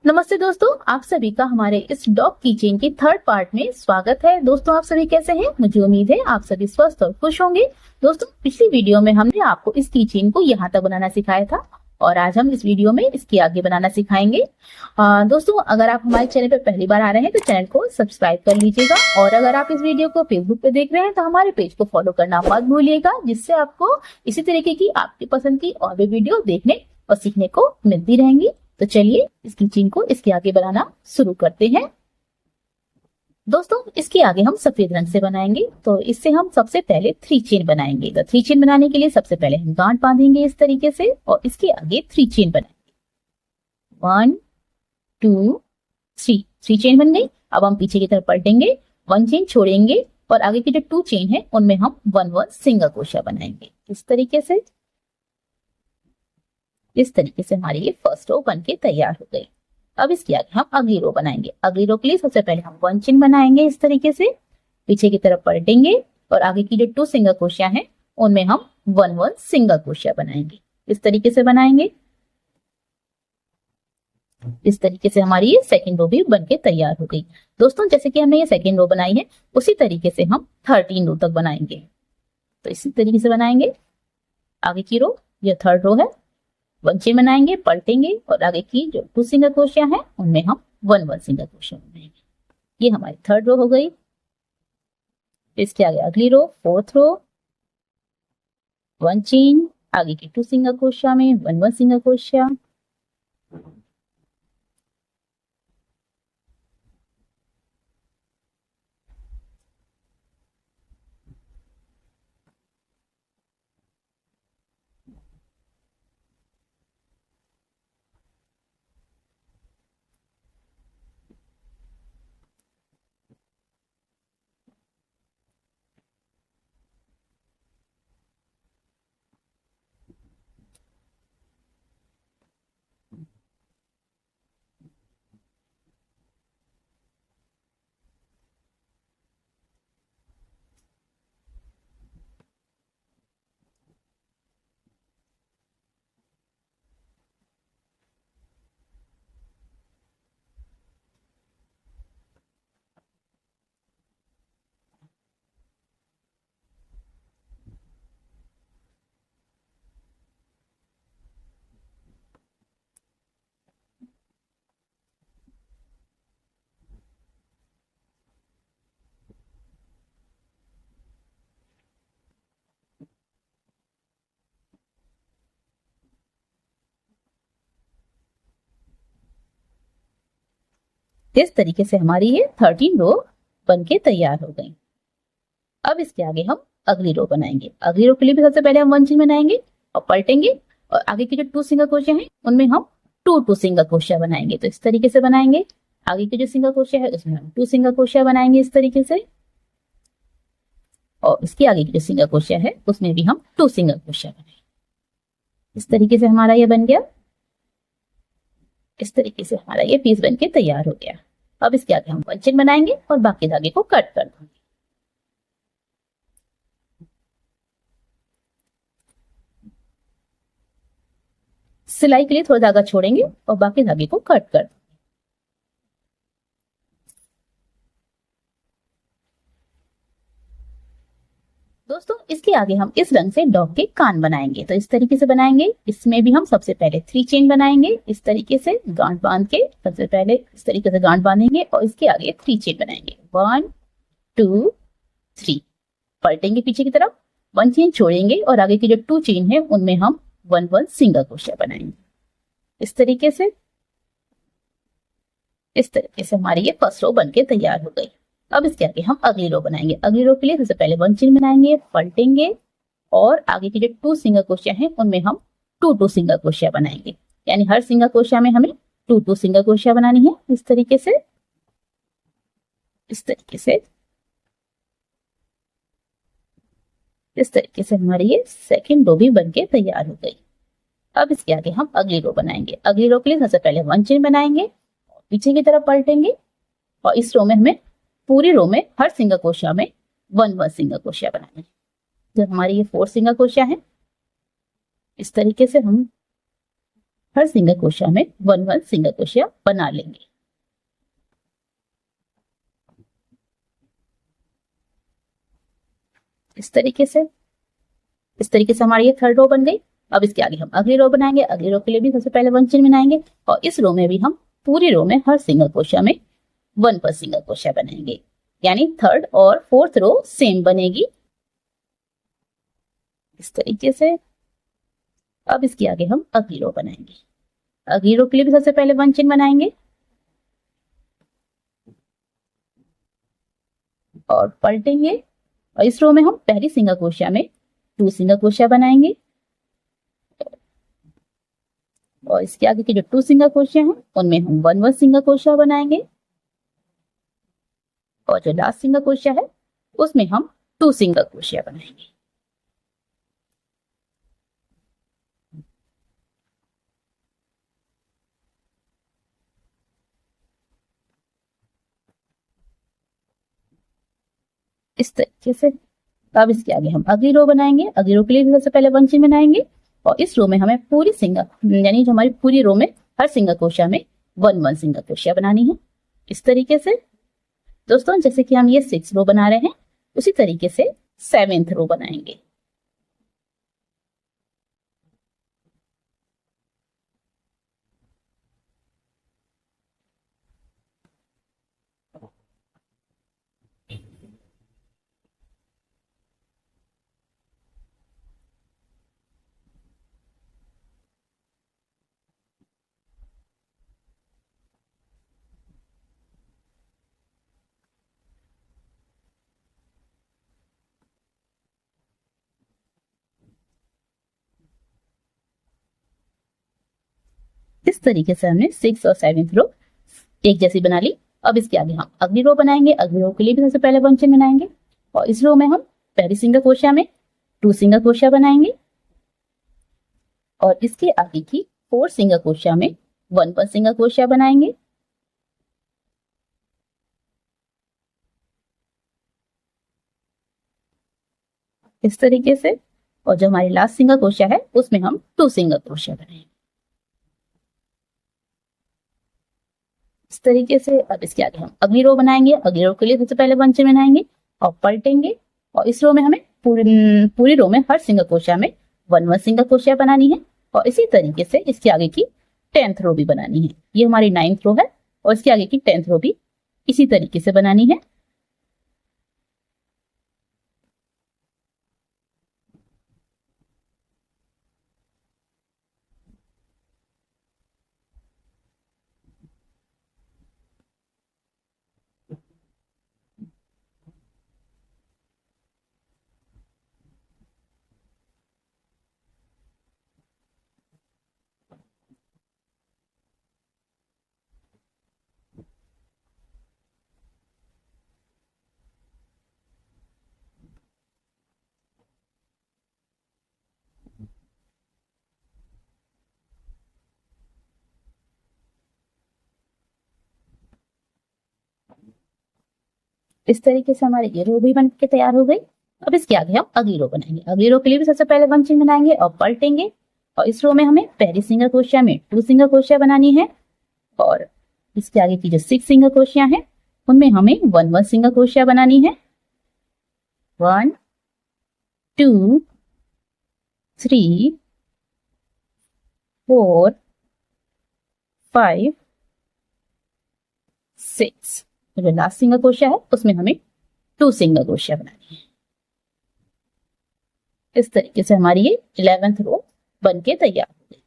नमस्ते दोस्तों, आप सभी का हमारे इस डॉग की चेन की थर्ड पार्ट में स्वागत है। दोस्तों, आप सभी कैसे हैं? मुझे उम्मीद है आप सभी स्वस्थ और खुश होंगे। दोस्तों, पिछली वीडियो में हमने आपको इस की चेन को यहाँ तक बनाना सिखाया था और आज हम इस वीडियो में इसके आगे बनाना सिखाएंगे। दोस्तों, अगर आप हमारे चैनल पर पहली बार आ रहे हैं तो चैनल को सब्सक्राइब कर लीजिएगा और अगर आप इस वीडियो को फेसबुक पे देख रहे हैं तो हमारे पेज को फॉलो करना मत भूलिएगा, जिससे आपको इसी तरीके की आपकी पसंद की और भी वीडियो देखने और सीखने को मिलती रहेंगी। तो चलिए इसकी चेन को इसके आगे बनाना शुरू करते हैं। दोस्तों, इसके आगे हम सफेद रंग से बनाएंगे, तो इससे हम सबसे पहले 3 चेन बनाएंगे। तो 3 चेन बनाने के लिए सबसे पहले हम गांठ बांधेंगे इस तरीके से और इसके आगे 3 चेन बनाएंगे। 1 2 3 चेन बन गई। अब हम पीछे की तरफ पलटेंगे, 1 चेन छोड़ेंगे और आगे की जो 2 चेन है उनमें हम 1 सिंगल क्रोशिया बनाएंगे। इस तरीके से हमारी ये फर्स्ट रो बन के तैयार हो गई। अब इसके आगे हम अगली रो बनाएंगे। अगली रो के लिए सबसे पहले हम 1 चेन बनाएंगे इस तरीके से, पीछे की तरफ पलटेंगे और आगे की जो 2 सिंगल क्रोशिया हैं उनमें हम 1 सिंगल क्रोशिया बनाएंगे। इस तरीके से बनाएंगे। इस तरीके से हमारी ये सेकंड रो भी बन के तैयार हो गई। दोस्तों, जैसे कि हमने ये सेकंड रो बनाई है उसी तरीके से हम 13 रो तक बनाएंगे। तो इसी तरीके से बनाएंगे। आगे की रो, ये थर्ड रो है, 1 चेन बनाएंगे, पलटेंगे और आगे की जो 2 सिंगल क्रोशिया हैं उनमें हम 1 सिंगल क्रोशिया बनाएंगे। ये हमारी थर्ड रो हो गई। इसके आगे अगली रो, फोर्थ रो, 1 चेन, आगे की 2 सिंगल क्रोशिया में 1 सिंगल क्रोशिया। इस तरीके से हमारी ये 13 रो बन के तैयार हो गई। अब इसके आगे हम अगली रो बनाएंगे। अगली रो के लिए भी सबसे पहले हम 1 चेन बनाएंगे और पलटेंगे और आगे की जो 2 सिंगल क्रोशिया हैं उनमें हम 2 सिंगल क्रोशिया बनाएंगे। तो इस तरीके से बनाएंगे। आगे की जो सिंगल क्रोशिया है उसमें हम 2 सिंगल क्रोशिया बनाएंगे इस तरीके से और इसके आगे की जो सिंगल क्रोशिया है उसमें भी हम 2 सिंगल क्रोशिया बनाएंगे। इस तरीके से हमारा ये बन गया। इस तरीके से हमारा ये पीस बन के तैयार हो गया। अब इसके आगे हम 1 चेन बनाएंगे और बाकी धागे को कट कर देंगे। सिलाई के लिए थोड़ा धागा छोड़ेंगे और बाकी धागे को कट कर देंगे। दोस्तों, इसके आगे हम इस रंग से डॉग के कान बनाएंगे। तो इस तरीके से बनाएंगे। इसमें भी हम सबसे पहले 3 चेन बनाएंगे इस तरीके से गांठ बांध के। सबसे पहले इस तरीके से गांठ बांधेंगे और इसके आगे 3 चेन बनाएंगे। 1 2 3, पलटेंगे पीछे की तरफ, 1 चेन छोड़ेंगे और आगे की जो 2 चेन है उनमें हम 1 सिंगल क्रोशिया बनाएंगे। इस तरीके से हमारी ये फर्स्ट रो बन के तैयार हो गई। अब इसके आगे हम अगली रो बनाएंगे। अगली रो के लिए सबसे पहले 1 चेन बनाएंगे, पलटेंगे और आगे की जो 2 सिंगल क्रोशिया हैं उनमें हम 2 सिंगल क्रोशिया बनाएंगे। यानी हर सिंगल क्रोशिया में हमें 2 सिंगल क्रोशिया बनानी है। इस तरीके से हमारी ये सेकंड रो भी बन के तैयार हो गई। अब इसके आगे हम अगली रो बनाएंगे। अगली रो के लिए सबसे पहले 1 चेन बनाएंगे, पीछे की तरफ पलटेंगे और इस रो में हमें पूरी रो में हर सिंगल क्रोशिया में 1 सिंगल क्रोशिया बनानी है। तो हमारी ये 4 सिंगल क्रोशिया है। इस तरीके से हम हर सिंगल क्रोशिया में 1 सिंगल क्रोशिया बना लेंगे। इस तरीके से हमारी ये थर्ड रो बन गई। अब इसके आगे हम अगली रो बनाएंगे। अगली रो के लिए भी सबसे पहले 1 चेन बनाएंगे और इस रो में भी हम पूरी रो में हर सिंगल क्रोशिया में 1 सिंगल क्रोशिया बनाएंगे, यानी थर्ड और फोर्थ रो सेम बनेगी इस तरीके से। अब इसके आगे हम अगली रो बनाएंगे। अगली रो के लिए भी सबसे पहले 1 चेन बनाएंगे और पलटेंगे और इस रो में हम पहली सिंगल क्रोशिया में 2 सिंगल क्रोशिया बनाएंगे और इसके आगे के जो 2 सिंगल क्रोशिया हैं उनमें हम 1 सिंगल क्रोशिया बनाएंगे और जो लास्ट सिंगल क्रोशिया है उसमें हम 2 सिंगल क्रोशिया बनाएंगे। इस तरीके से। अब इसके आगे हम अगली रो बनाएंगे। अगली रो के लिए सबसे पहले 1 चेन बनाएंगे और इस रो में हमें पूरी सिंगल, यानी जो हमारी पूरी रो में हर सिंगल क्रोशिया में 1 सिंगल क्रोशिया बनानी है इस तरीके से। दोस्तों जैसे कि हम ये 6 रो बना रहे हैं उसी तरीके से 7th रो बनाएंगे। इस तरीके से हमने 6 और 7th रो एक जैसी बना ली। अब इसके आगे हम अगली रो बनाएंगे। अगली रो के लिए भी सबसे पहले 1 चेन बनाएंगे और इस रो में हम पहली सिंगल क्रोशिया में 2 सिंगल क्रोशिया बनाएंगे और इसके आगे की 4 सिंगल क्रोशिया में 1 सिंगल क्रोशिया बनाएंगे इस तरीके से। और जो हमारी लास्ट सिंगल क्रोशिया है उसमें हम 2 सिंगल क्रोशिया बनाएंगे इस तरीके से। अब इसके आगे हम अगली रो बनाएंगे। अगली रो के लिए सबसे पहले 1 चेन बनाएंगे और पलटेंगे और इस रो में हमें पूरी रो में हर सिंगल क्रोशिया में 1 सिंगल क्रोशिया बनानी है और इसी तरीके से इसके आगे की 10th रो भी बनानी है। ये हमारी 9th रो है और इसके आगे की 10th रो भी इसी तरीके से बनानी है। इस तरीके से हमारी ये रो भी बन के तैयार हो गई। अब इसके आगे हम अगली रो बनाएंगे। अगली रो के लिए भी सबसे पहले 1 चेन बनाएंगे और पलटेंगे और इस रो में हमें पहली सिंगल क्रोशिया में 2 सिंगल क्रोशिया बनानी है और इसके आगे की जो 6 सिंगल क्रोशिया है उनमें हमें 1 सिंगल क्रोशिया बनानी है। 1 2 3 4 5 6। जो लास्ट सिंगल क्रोशिया है उसमें हमें 2 सिंगल क्रोशिया बनानी है। इस तरीके से हमारी ये 11th रो बन के तैयार हो गई।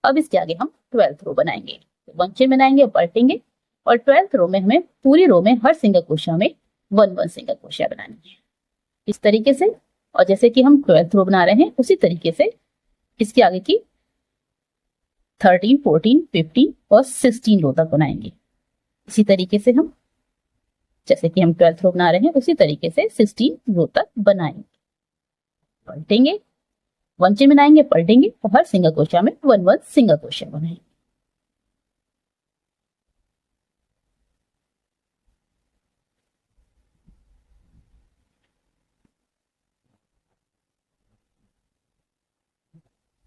अब इसके आगे हम 12th रो बनाएंगे। 1 चेन बनाएंगे और पलटेंगे और 12th रो में हमें पूरी रो में हर सिंगल क्रोशिया में 1 सिंगल क्रोशिया बनानी है इस तरीके से। और जैसे कि हम 12th रो बना रहे हैं उसी तरीके से इसके आगे की 13 14 15 और 16 रो तक बनाएंगे। इसी तरीके से हम जैसे कि हम 12th रो बना रहे हैं उसी तरीके से 16 रो तक बनाएंगे। पलटेंगे, 1 चेन बनाएंगे, पलटेंगे और हर सिंगल क्रोशिया में 1 सिंगल क्रोशिया बनाएंगे।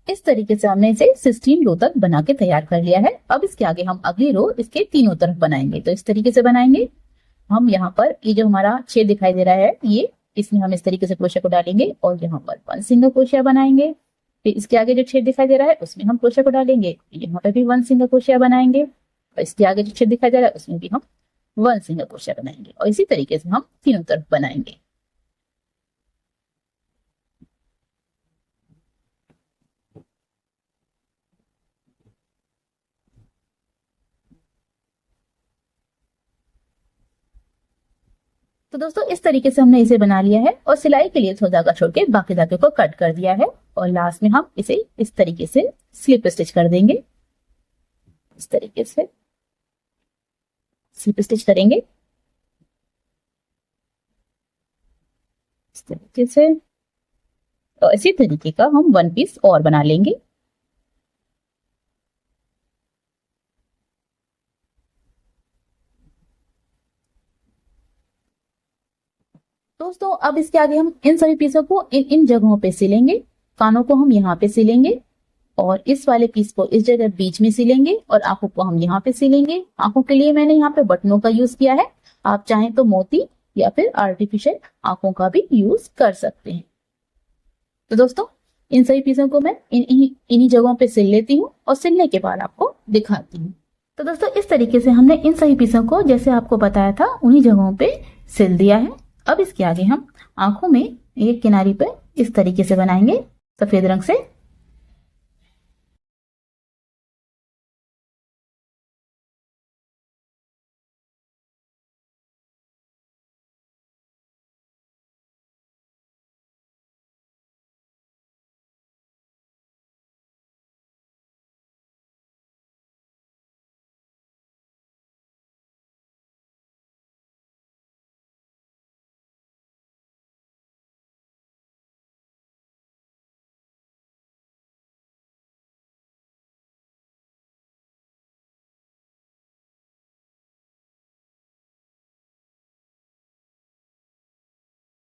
इस तरीके से हमने इसे 16 रो तक बना के तैयार कर लिया है। अब इसके आगे हम अगली रो इसके तीनों तरफ बनाएंगे। तो इस तरीके से बनाएंगे। हम यहाँ पर ये जो हमारा छेद दिखाई दे रहा है, ये इसमें हम इस तरीके से क्रोशे को डालेंगे और यहाँ पर 1 सिंगल क्रोशिया बनाएंगे। फिर इसके आगे जो छेद दिखाई दे रहा है उसमें हम क्रोशे को डालेंगे, यहाँ पे भी 1 सिंगल क्रोशिया बनाएंगे। और इसके आगे जो छेद दिखाई दे रहा है उसमें भी हम 1 सिंगल क्रोशिया बनाएंगे और इसी तरीके से हम तीनों तरफ बनाएंगे। तो दोस्तों इस तरीके से हमने इसे बना लिया है और सिलाई के लिए थोड़ा धागा छोड़ के बाकी धागे को कट कर दिया है और लास्ट में हम इसे इस तरीके से स्लिप स्टिच कर देंगे। इस तरीके से स्लिप स्टिच करेंगे इस तरीके से और इसी तरीके का हम 1 पीस और बना लेंगे। दोस्तों अब इसके आगे हम इन सभी पीसों को इन जगहों पे सिलेंगे। कानों को हम यहाँ पे सिलेंगे और इस वाले पीस को इस जगह बीच में सिलेंगे और आंखों को हम यहाँ पे सिलेंगे। आंखों के लिए मैंने यहाँ पे बटनों का यूज किया है, आप चाहें तो मोती या फिर आर्टिफिशियल आंखों का भी यूज कर सकते हैं। तो दोस्तों इन सभी पीसों को मैं इन्हीं जगहों पे सिल लेती हूँ और सिलने के बाद आपको दिखाती हूँ। तो दोस्तों इस तरीके से हमने इन सभी पीसों को जैसे आपको बताया था उन्हीं जगहों पे सिल दिया है। अब इसके आगे हम आंखों में एक किनारी पे इस तरीके से बनाएंगे सफेद रंग से।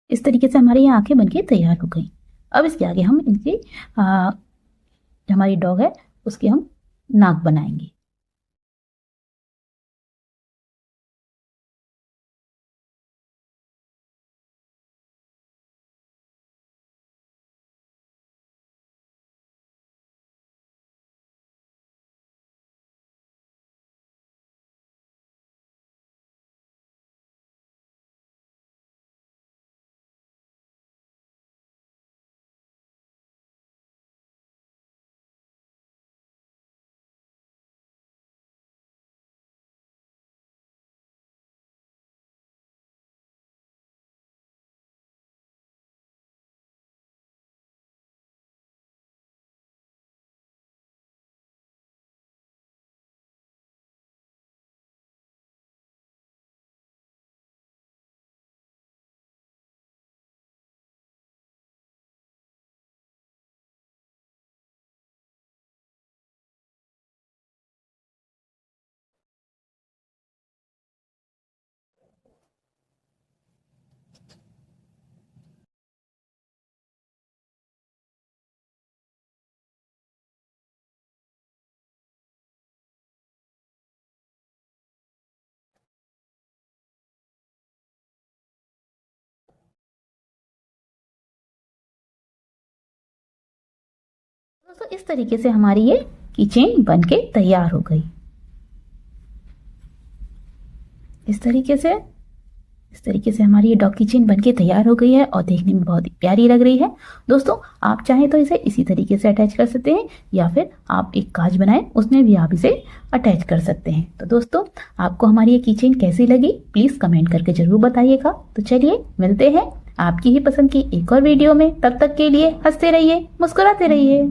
इस तरीके से हमारी ये आंखें बनके तैयार हो गई। अब इसके आगे हम इनकी हमारी डॉग है उसके हम नाक बनाएंगे। दोस्तों इस तरीके से हमारी ये कीचेन बनके तैयार हो गई। इस तरीके से हमारी ये डॉग कीचेन बनके तैयार हो गई है और देखने में बहुत ही प्यारी लग रही है। दोस्तों आप चाहें तो इसे इसी तरीके से अटैच कर सकते हैं या फिर आप एक काज बनाएं उसमें भी आप इसे अटैच कर सकते हैं। तो दोस्तों आपको हमारी ये कीचेन कैसी लगी प्लीज कमेंट करके जरूर बताइएगा। तो चलिए मिलते हैं आपकी ही पसंद की एक और वीडियो में। तब तक के लिए हंसते रहिए, मुस्कुराते रहिए।